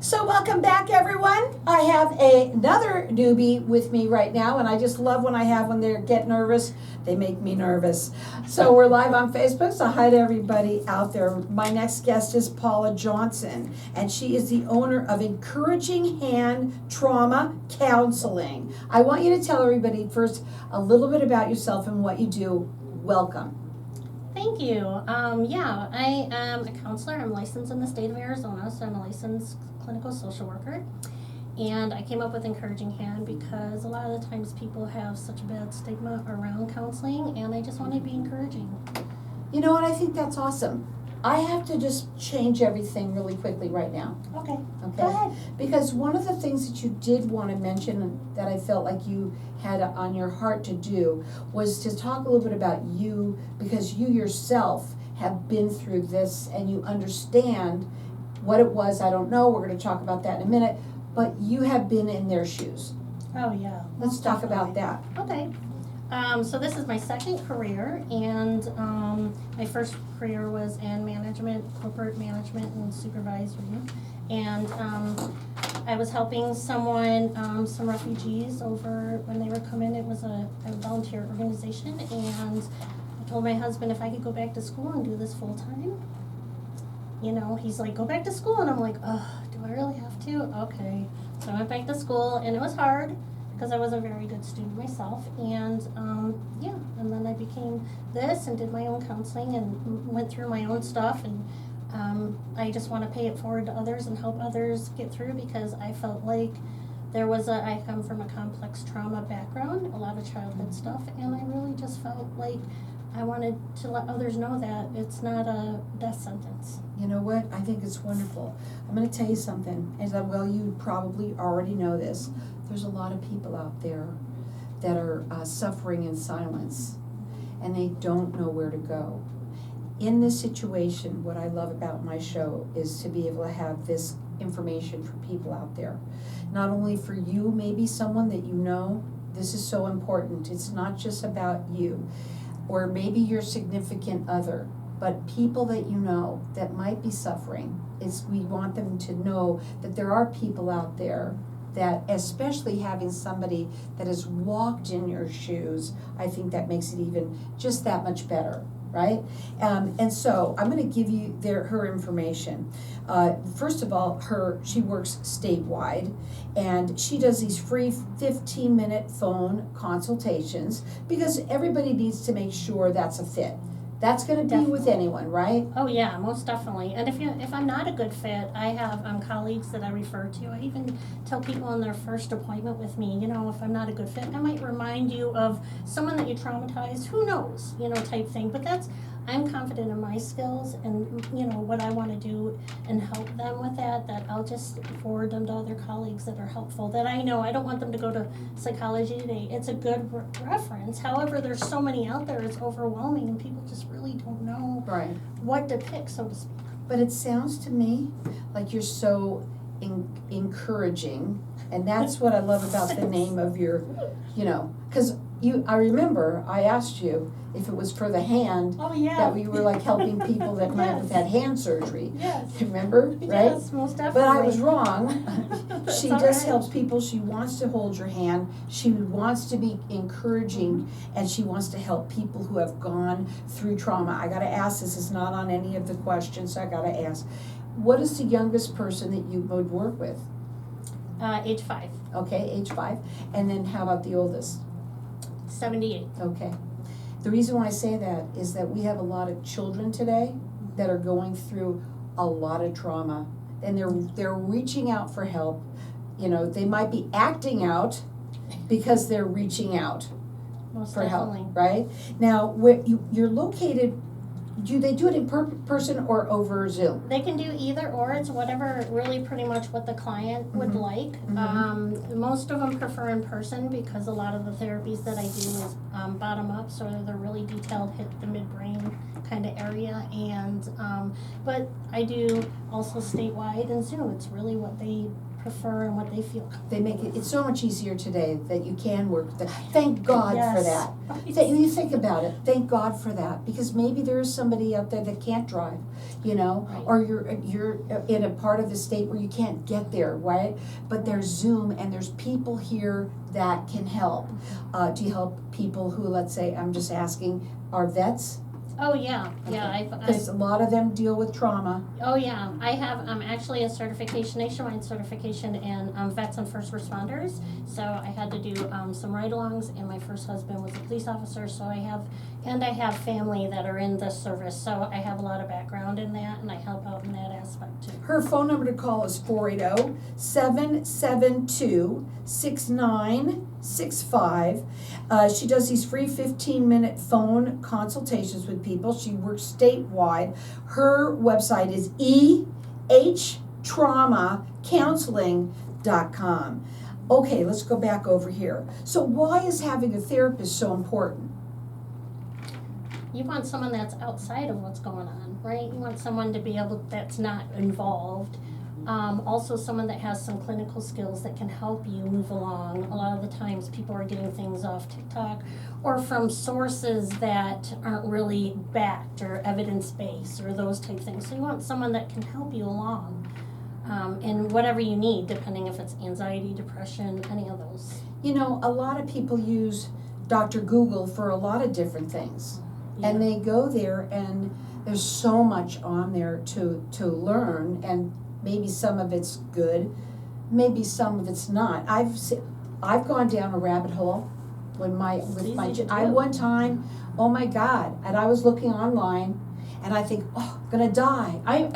So welcome back, everyone. I have another newbie with me right now, and I just love when they get nervous. They make me nervous. So we're live on Facebook, so hi to everybody out there. My next guest is Paula Johnson, and she is the owner of Encouraging Hand Trauma Counseling. I want you to tell everybody first a little bit about yourself and what you do. Welcome. Thank you. I am a counselor. I'm licensed in the state of Arizona, so I'm a licensed clinical social worker. And I came up with Encouraging Hand because a lot of the times people have such a bad stigma around counseling, and I just want to be encouraging. You know what? I think that's awesome. I have to just change everything really quickly right now. Okay. Go ahead. Because one of the things that you did want to mention that I felt like you had on your heart to do was to talk a little bit about you, because you yourself have been through this and you understand what it was. I don't know. We're going to talk about that in a minute. But you have been in their shoes. Oh, yeah. Let's talk about that. Okay. So this is my second career, and my first career was in management, corporate management and supervisory. And I was helping someone, some refugees over when they were coming. It was a volunteer organization, and I told my husband if I could go back to school and do this full time. You know, he's like, go back to school, and I'm like, oh, do I really have to? Okay. So I went back to school, and it was hard because I was a very good student myself, and and then I became this and did my own counseling and went through my own stuff, and I just want to pay it forward to others and help others get through, because I felt like I come from a complex trauma background, a lot of childhood stuff, and I really just felt like I wanted to let others know that it's not a death sentence. You know what? I think it's wonderful. I'm going to tell you something. You probably already know this. There's a lot of people out there that are suffering in silence, and they don't know where to go. In this situation, what I love about my show is to be able to have this information for people out there. Not only for you, maybe someone that you know. This is so important. It's not just about you, or maybe your significant other, but people that you know that might be suffering. We want them to know that there are people out there that, especially having somebody that has walked in your shoes, I think that makes it even just that much better, right? And so I'm going to give you her information. First of all, she works statewide, and she does these free 15-minute phone consultations, because everybody needs to make sure that's a fit. That's going to be with anyone, right? Oh yeah, most definitely. And if I'm not a good fit, I have colleagues that I refer to. I even tell people in their first appointment with me, if I'm not a good fit, I might remind you of someone that you traumatized. Who knows, type thing. But I'm confident in my skills and what I want to do and help them with that I'll just forward them to other colleagues that are helpful, that I know. I don't want them to go to Psychology Today. It's a good reference. However, there's so many out there, it's overwhelming, and people just really don't know what to pick, so to speak. But it sounds to me like you're so encouraging, and that's what I love about the name of your, because I remember I asked you if it was for the hand, that we were like helping people that might have had hand surgery. Yes. Remember, right? Yes, most definitely. But I was wrong. She just helps people. She wants to hold your hand. She wants to be encouraging, and she wants to help people who have gone through trauma. I got to ask, this is not on any of the questions, so I got to ask. What is the youngest person that you would work with? Age 5. Okay, age 5. And then how about the oldest? 78. Okay. The reason why I say that is that we have a lot of children today that are going through a lot of trauma, and they're reaching out for help. They might be acting out because they're reaching out for definitely. help, right? Now, where you're located, do they do it in person or over Zoom? They can do either or. It's whatever, really pretty much what the client would like. Mm-hmm. Most of them prefer in person, because a lot of the therapies that I do is bottom up, so they're really detailed, hit the midbrain kind of area, and but I do also statewide and Zoom. It's really what they prefer and what they feel comfortable They make it, with. it's so much easier today that you can work with them. Thank God for Yes. that. You think about it, thank God for that, because maybe there is somebody out there that can't drive, you know, Right. or you're in a part of the state where you can't get there, right? But there's Zoom and there's people here that can help. Do you help people who, let's say, I'm just asking, are vets? Oh yeah, yeah. Okay. I've Because a lot of them deal with trauma. Oh yeah, I have actually a certification, nationwide certification in vets and first responders. So I had to do some ride-alongs, and my first husband was a police officer. So I have family that are in this service. So I have a lot of background in that, and I help out in that aspect too. Her phone number to call is 480-772-6965. She does these free 15-minute phone consultations with people. She works statewide. Her website is ehtraumacounseling.com. Okay, let's go back over here. So why is having a therapist so important? You want someone that's outside of what's going on, right? You want someone to be able, that's not involved. Also someone that has some clinical skills that can help you move along. A lot of the times people are getting things off TikTok or from sources that aren't really backed or evidence-based or those type things. So you want someone that can help you along in whatever you need, depending if it's anxiety, depression, any of those. You know, a lot of people use Dr. Google for a lot of different things. And they go there and there's so much on there to learn, and maybe some of it's good, maybe some of it's not. I've gone down a rabbit hole one time, oh my God, and I was looking online and I think, oh, I'm gonna die. I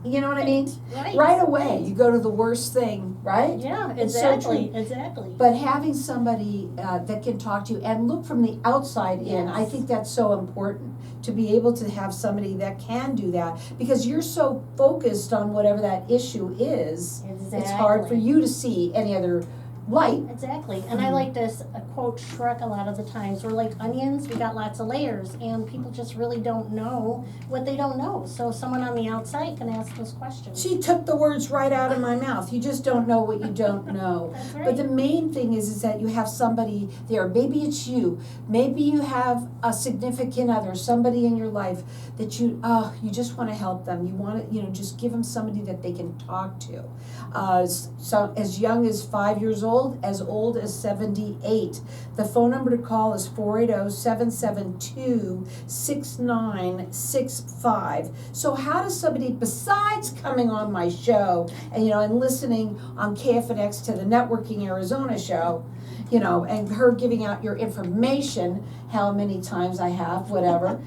you know what I mean? Right away, you go to the worst thing, right? Yeah, It's so exactly, true. exactly. But having somebody that can talk to you and look from the outside in, I Yes. think that's so important, to be able to have somebody that can do that, because you're so focused on whatever that issue is, it's hard for you to see any other light. Exactly, and I like this quote Shrek a lot of the times. We're like onions, we got lots of layers, and people just really don't know what they don't know. So someone on the outside can ask those questions. She took the words right out of my mouth. You just don't know what you don't know. That's right. But the main thing is that you have somebody there. Maybe it's you. Maybe you have a significant other, somebody in your life that you just want to help them. You want to, just give them somebody that they can talk to. So as young as 5 years old, as old as 78. The phone number to call is 480-772-6965. So how does somebody, besides coming on my show and listening on KFNX to the Networking Arizona show, and her giving out your information, how many times I have, whatever,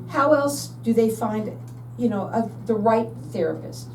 how else do they find, the right therapist?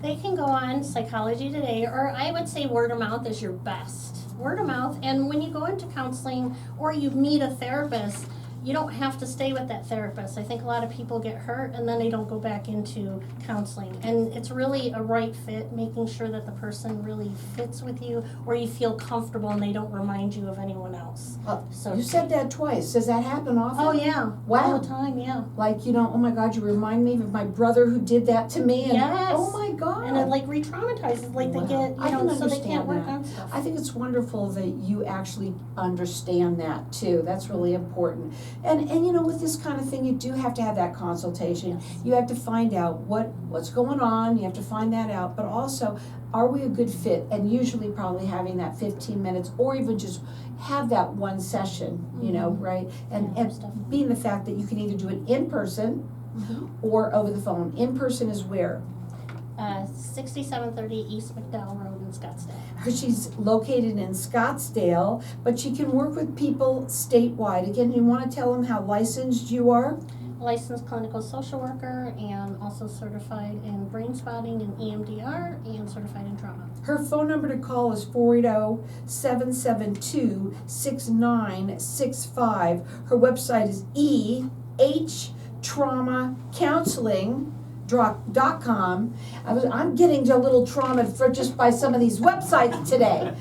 They can go on Psychology Today, or I would say word of mouth is your best. Word of mouth, and when you go into counseling or you meet a therapist, you don't have to stay with that therapist. I think a lot of people get hurt and then they don't go back into counseling. And it's really a right fit, making sure that the person really fits with you, or you feel comfortable and they don't remind you of anyone else. So You said that twice. Does that happen often? Oh yeah, Wow. all the time, yeah. Like, oh my God, you remind me of my brother who did that to me. And, Yes. oh my God. And it like re-traumatizes, like Wow. they get, I can so they can't understand work that. on stuff. I think it's wonderful that you actually understand that too. That's really important. And with this kind of thing, you do have to have that consultation. Yes. You have to find out what's going on. You have to find that out. But also, are we a good fit? And usually probably having that 15 minutes, or even just have that one session, right? And being the fact that you can either do it in person or over the phone. In person is where? 6730 East McDowell Road in Scottsdale. She's located in Scottsdale, but she can work with people statewide. Again, you want to tell them how licensed you are? Licensed clinical social worker, and also certified in brain spotting and EMDR, and certified in trauma. Her phone number to call is 480-772-6965. Her website is ehtraumacounseling, trauma.com. I'm getting a little trauma for just by some of these websites today.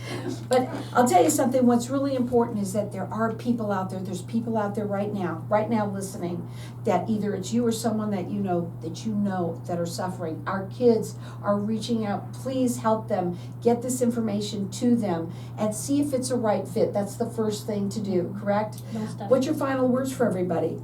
But I'll tell you something, what's really important is that there are people out there, there's people out there right now listening, that either it's you or someone that you know that are suffering. Our kids are reaching out. Please help them, get this information to them, and see if it's a right fit. That's the first thing to do, correct? What's your final words for everybody?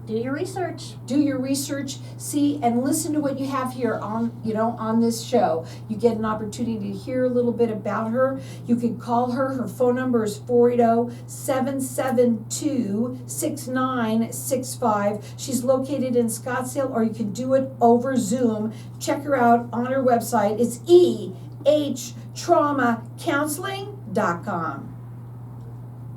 Do your research. Do your research, see and listen to what you have here on this show. You get an opportunity to hear a little bit about her. You can call her. Her phone number is 480-772-6965. She's located in Scottsdale, or you can do it over Zoom. Check her out on her website. It's EHTraumacounseling.com.